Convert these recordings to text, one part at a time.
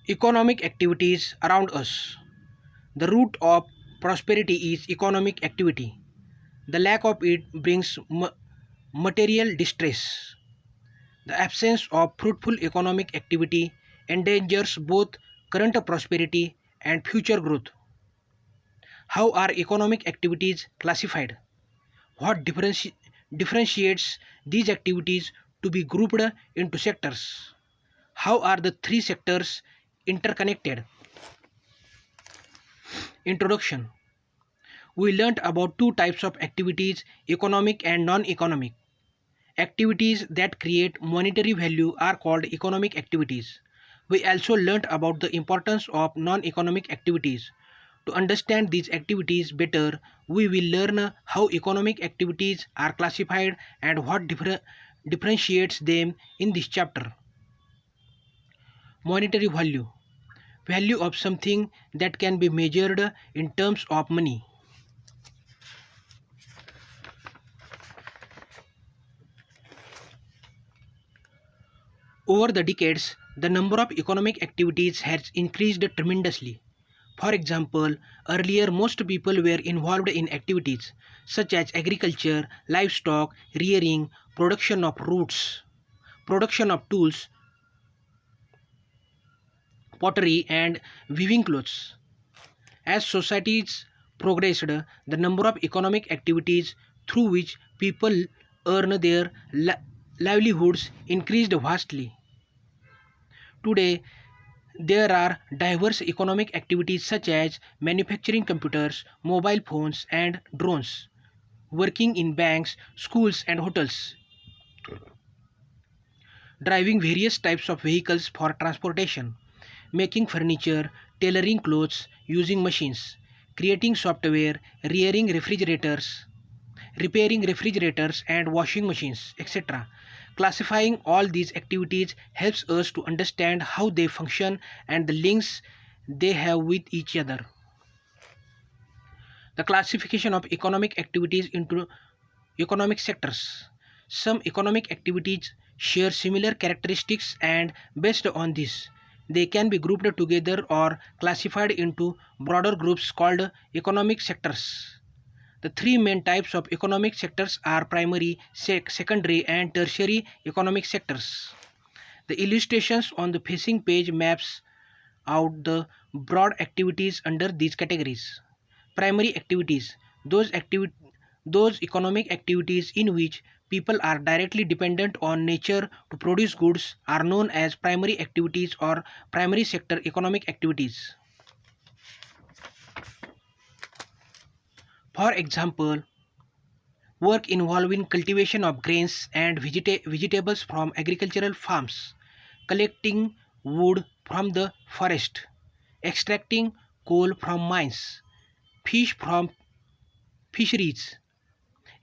Economic activities around us. The root of prosperity is economic activity. The lack of it brings material distress. The absence of fruitful economic activity endangers both current prosperity and future growth. How are economic activities classified? What differentiates these activities to be grouped into sectors? How are the three sectors interconnected? Introduction. We learnt about two types of activities, economic and non-economic. Activities that create monetary value are called economic activities. We also learnt about the importance of non-economic activities. To understand these activities better, we will learn how economic activities are classified and what differentiates them in this chapter. Monetary value. Value of something that can be measured in terms of money. Over the decades, the number of economic activities has increased tremendously. For example, earlier most people were involved in activities such as agriculture, livestock, rearing, production of roots, production of tools, pottery, and weaving clothes. As societies progressed, the number of economic activities through which people earn their livelihoods increased vastly. Today, there are diverse economic activities such as manufacturing computers, mobile phones, and drones, working in banks, schools, and hotels, driving various types of vehicles for transportation, making furniture, tailoring clothes using machines, creating software, rearing refrigerators, repairing refrigerators and washing machines, etc. Classifying all these activities helps us to understand how they function and the links they have with each other. The classification of economic activities into economic sectors. Some economic activities share similar characteristics, and based on this, they can be grouped together or classified into broader groups called economic sectors. The three main types of economic sectors are primary, secondary, and tertiary economic sectors. The illustrations on the facing page maps out the broad activities under these categories. Primary activities, those economic activities in which people are directly dependent on nature to produce goods are known as primary activities or primary sector economic activities. For example, work involving cultivation of grains and vegetables from agricultural farms, collecting wood from the forest, extracting coal from mines, fish from fisheries,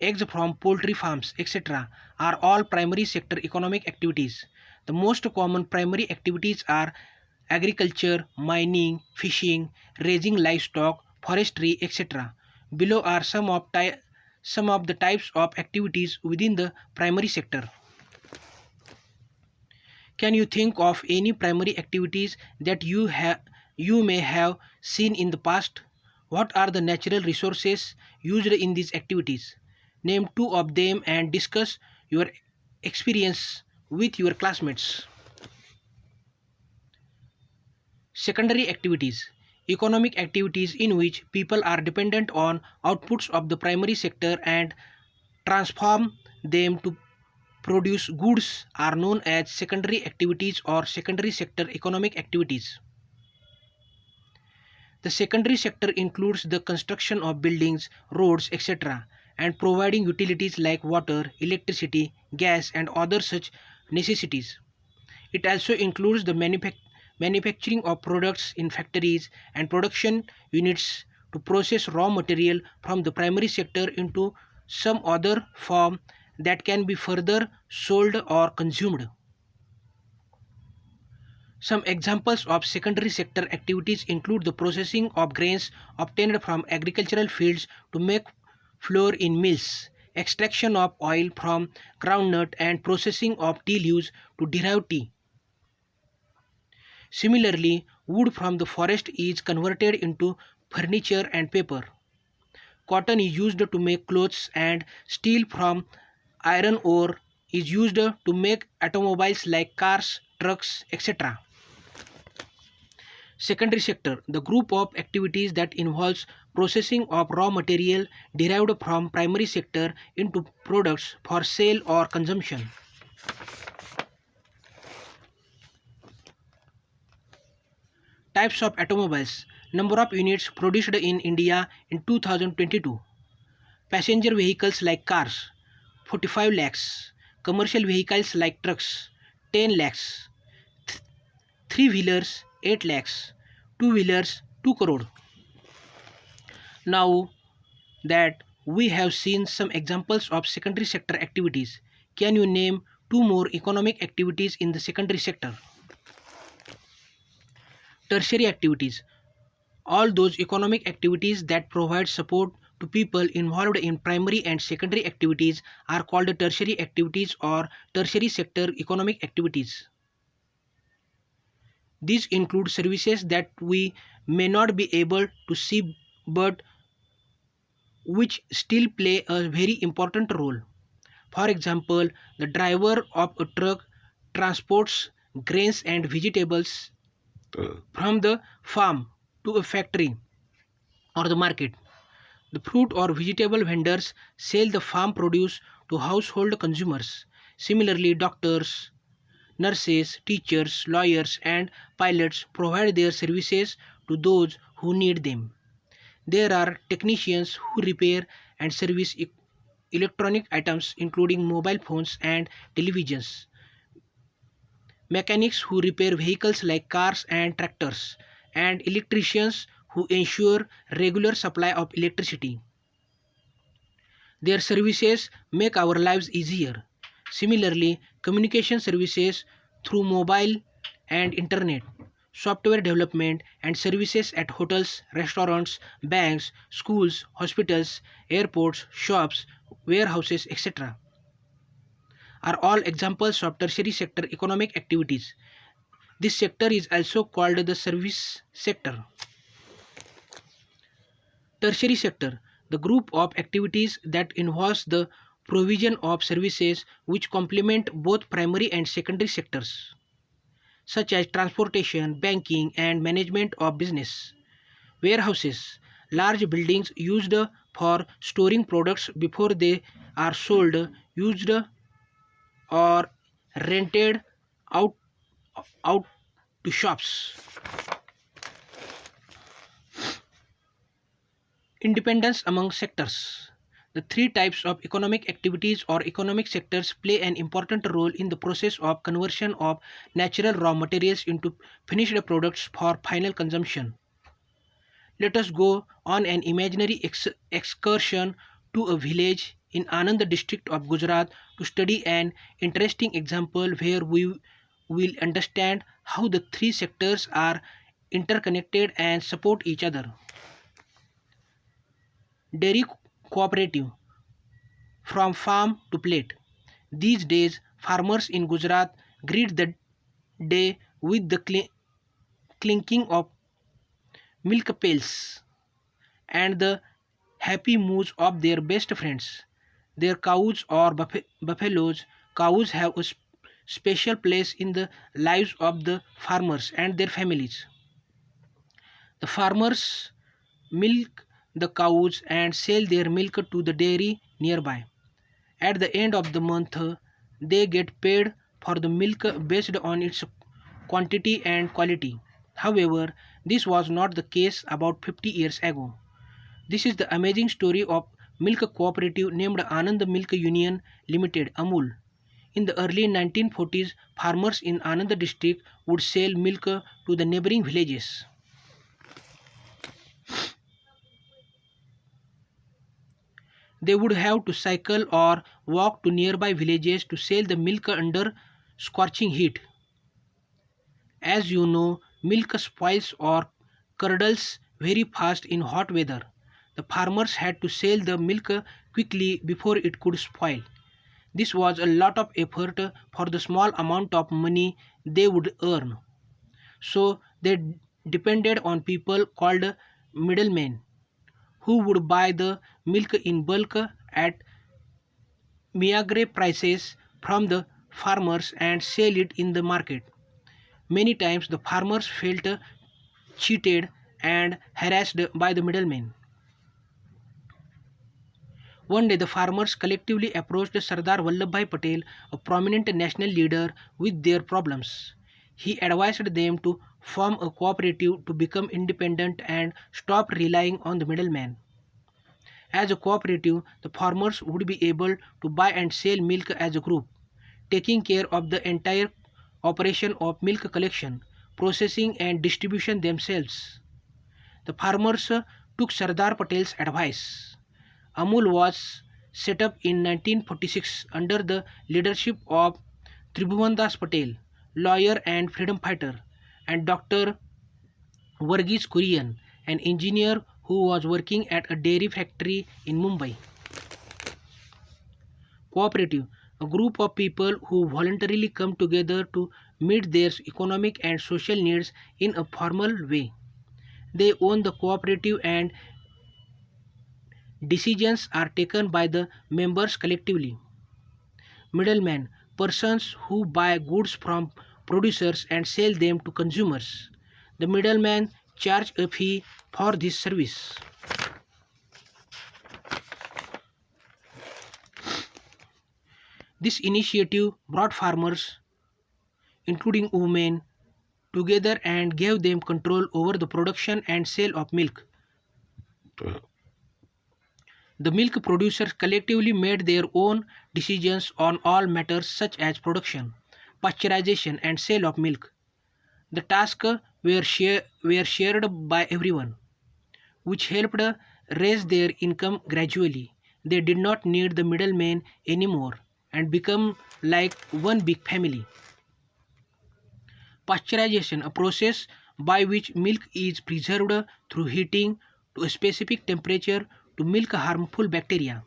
eggs from poultry farms, etc., are all primary sector economic activities. The most common primary activities are agriculture, mining, fishing, raising livestock, forestry, etc. Below are some of the types of activities within the primary sector. Can you think of any primary activities that you may have seen in the past? What are the natural resources used in these activities? Name two of them and discuss your experience with your classmates. Secondary activities. Economic activities in which people are dependent on outputs of the primary sector and transform them to produce goods are known as secondary activities or secondary sector economic activities. The secondary sector includes the construction of buildings, roads, etc., and providing utilities like water, electricity, gas, and other such necessities. It also includes the manufacturing of products in factories and production units to process raw material from the primary sector into some other form that can be further sold or consumed. Some examples of secondary sector activities include the processing of grains obtained from agricultural fields to make flour in mills, extraction of oil from groundnut, and processing of tea leaves to derive tea. Similarly, wood from the forest is converted into furniture and paper. Cotton is used to make clothes, and steel from iron ore is used to make automobiles like cars, trucks, etc. Secondary sector, the group of activities that involves processing of raw material derived from primary sector into products for sale or consumption. Types of automobiles. Number of units produced in India in 2022. Passenger vehicles like cars 45 lakhs. Commercial vehicles like trucks 10 lakhs. Three wheelers 8 lakhs. Two wheelers 2 crore. Now that we have seen some examples of secondary sector activities, can you name two more economic activities in the secondary sector? Tertiary activities. All those economic activities that provide support to people involved in primary and secondary activities are called tertiary activities or tertiary sector economic activities. These include services that we may not be able to see but which still play a very important role. For example, the driver of a truck transports grains and vegetables from the farm to a factory or the market. The fruit or vegetable vendors sell the farm produce to household consumers. Similarly, doctors, nurses, teachers, lawyers, and pilots provide their services to those who need them. There are technicians who repair and service electronic items, including mobile phones and televisions, mechanics who repair vehicles like cars and tractors, and electricians who ensure regular supply of electricity. Their services make our lives easier. Similarly, communication services through mobile and internet, software development, and services at hotels, restaurants, banks, schools, hospitals, airports, shops, warehouses, etc., are all examples of tertiary sector economic activities. This sector is also called the service sector. Tertiary sector, the group of activities that involves the provision of services which complement both primary and secondary sectors, such as transportation, banking, and management of business. Warehouses, large buildings used for storing products before they are sold, used or rented out, out to shops. Independence among sectors. The three types of economic activities or economic sectors play an important role in the process of conversion of natural raw materials into finished products for final consumption. Let us go on an imaginary excursion to a village in Anand district of Gujarat to study an interesting example where we will understand how the three sectors are interconnected and support each other. Dairy cooperative, from farm to plate. These days, farmers in Gujarat greet the day with the clinking of milk pails and the happy moos of their best friends. Their cows or buffaloes, cows have a special place in the lives of the farmers and their families. The farmers milk the cows and sell their milk to the dairy nearby. At the end of the month, they get paid for the milk based on its quantity and quality. However, this was not the case about 50 years ago. This is the amazing story of milk cooperative named Anand Milk Union Limited Amul. In the early 1940s, farmers in Anand district would sell milk to the neighboring villages. They would have to cycle or walk to nearby villages to sell the milk under scorching heat. As you know, milk spoils or curdles very fast in hot weather. The farmers had to sell the milk quickly before it could spoil. This was a lot of effort for the small amount of money they would earn. So they depended on people called middlemen who would buy the milk in bulk at meagre prices from the farmers and sell it in the market. Many times the farmers felt cheated and harassed by the middlemen. One day, the farmers collectively approached Sardar Vallabhbhai Patel, a prominent national leader, with their problems. He advised them to form a cooperative to become independent and stop relying on the middleman. As a cooperative, the farmers would be able to buy and sell milk as a group, taking care of the entire operation of milk collection, processing, and distribution themselves. The farmers took Sardar Patel's advice. Amul was set up in 1946 under the leadership of Tribhuvandas Patel, lawyer and freedom fighter, and Dr. Varghese Kurian, an engineer who was working at a dairy factory in Mumbai. Cooperative, a group of people who voluntarily come together to meet their economic and social needs in a formal way. They own the cooperative and decisions are taken by the members collectively. Middlemen, persons who buy goods from producers and sell them to consumers. The middleman charge a fee for this service. This initiative brought farmers, including women, together and gave them control over the production and sale of milk. The milk producers collectively made their own decisions on all matters such as production, pasteurization, and sale of milk. The tasks were shared by everyone, which helped raise their income gradually. They did not need the middleman anymore and become like one big family. Pasteurization, a process by which milk is preserved through heating to a specific temperature to milk harmful bacteria.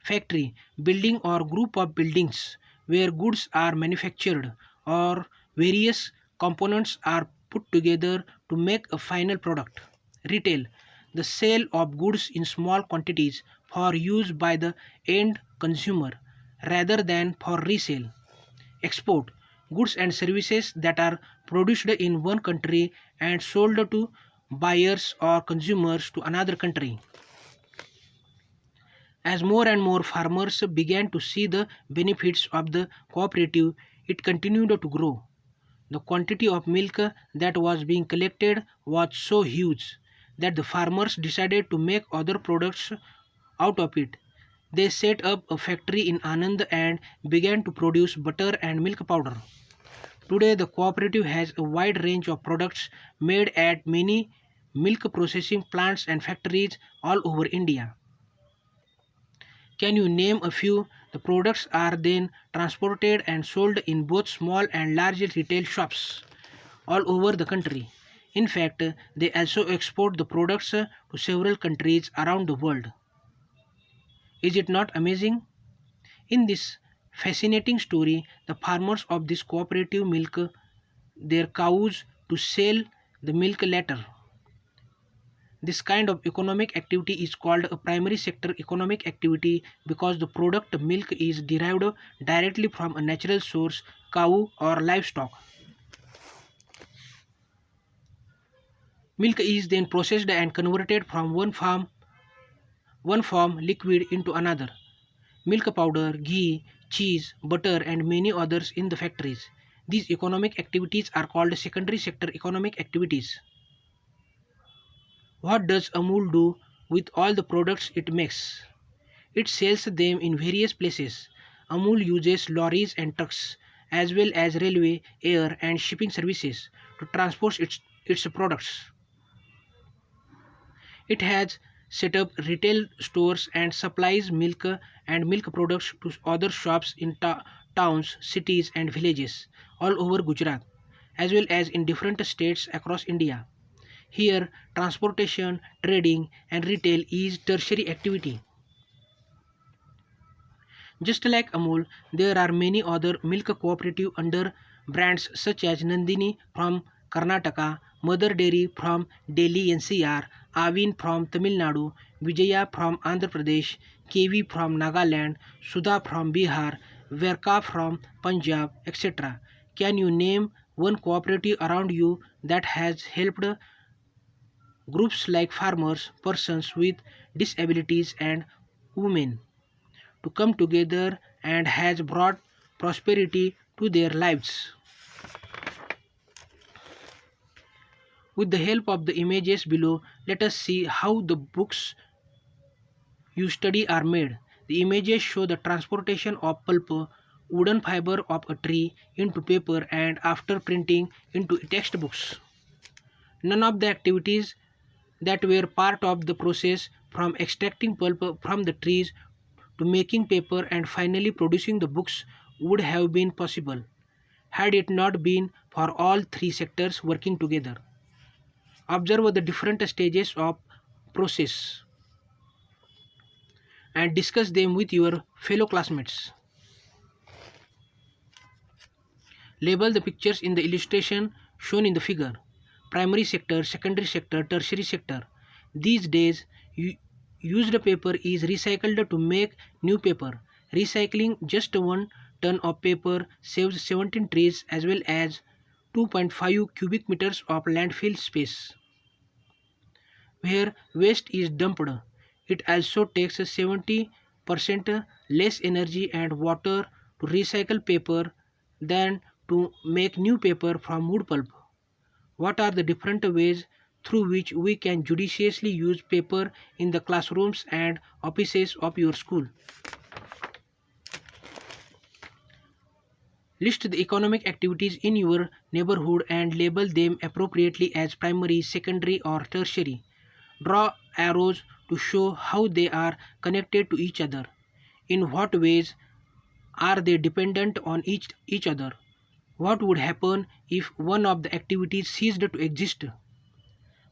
Factory, building or group of buildings where goods are manufactured or various components are put together to make a final product. Retail, the sale of goods in small quantities for use by the end consumer rather than for resale. Export, goods and services that are produced in one country and sold to buyers or consumers to another country. As more and more farmers began to see the benefits of the cooperative, it continued to grow. The quantity of milk that was being collected was so huge that the farmers decided to make other products out of it. They set up a factory in Anand and began to produce butter and milk powder. Today, the cooperative has a wide range of products made at many milk processing plants and factories all over India. Can you name a few? The products are then transported and sold in both small and large retail shops all over the country. In fact, they also export the products to several countries around the world. Is it not amazing? In this fascinating story, the farmers of this cooperative milk their cows to sell the milk later. This kind of economic activity is called a primary sector economic activity because the product milk is derived directly from a natural source, cow or livestock. Milk is then processed and converted from one form liquid into another. Milk powder, ghee, cheese, butter and many others in the factories. These economic activities are called secondary sector economic activities. What does Amul do with all the products it makes? It sells them in various places. Amul uses lorries and trucks, as well as railway, air, and shipping services to transport its products. It has set up retail stores and supplies milk and milk products to other shops in towns, cities, and villages all over Gujarat, as well as in different states across India. Here, transportation, trading, and retail is tertiary activity. Just like Amul, there are many other milk cooperative under brands such as Nandini from Karnataka, Mother Dairy from Delhi NCR, Avin from Tamil Nadu, Vijaya from Andhra Pradesh, KV from Nagaland, Sudha from Bihar, Verka from Punjab, etc. Can you name one cooperative around you that has helped groups like farmers, persons with disabilities, and women to come together and has brought prosperity to their lives? With the help of the images below, let us see how the books you study are made. The images show the transportation of pulp, wooden fiber of a tree into paper and after printing into textbooks. None of the activities that were part of the process from extracting pulp from the trees to making paper and finally producing the books would have been possible had it not been for all three sectors working together. Observe the different stages of process and discuss them with your fellow classmates. Label the pictures in the illustration shown in the figure. Primary sector, secondary sector, tertiary sector. These days, used paper is recycled to make new paper. Recycling just 1 ton of paper saves 17 trees as well as 2.5 cubic meters of landfill space. Where waste is dumped, it also takes 70% less energy and water to recycle paper than to make new paper from wood pulp. What are the different ways through which we can judiciously use paper in the classrooms and offices of your school? List the economic activities in your neighborhood and label them appropriately as primary, secondary, or tertiary. Draw arrows to show how they are connected to each other. In what ways are they dependent on each other? What would happen if one of the activities ceased to exist?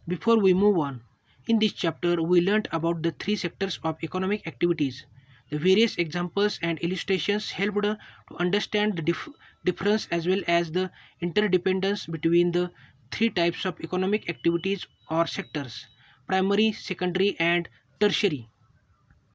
Before we move on, in this chapter we learnt about the three sectors of economic activities. The various examples and illustrations helped to understand the difference as well as the interdependence between the three types of economic activities or sectors: primary, secondary, and tertiary.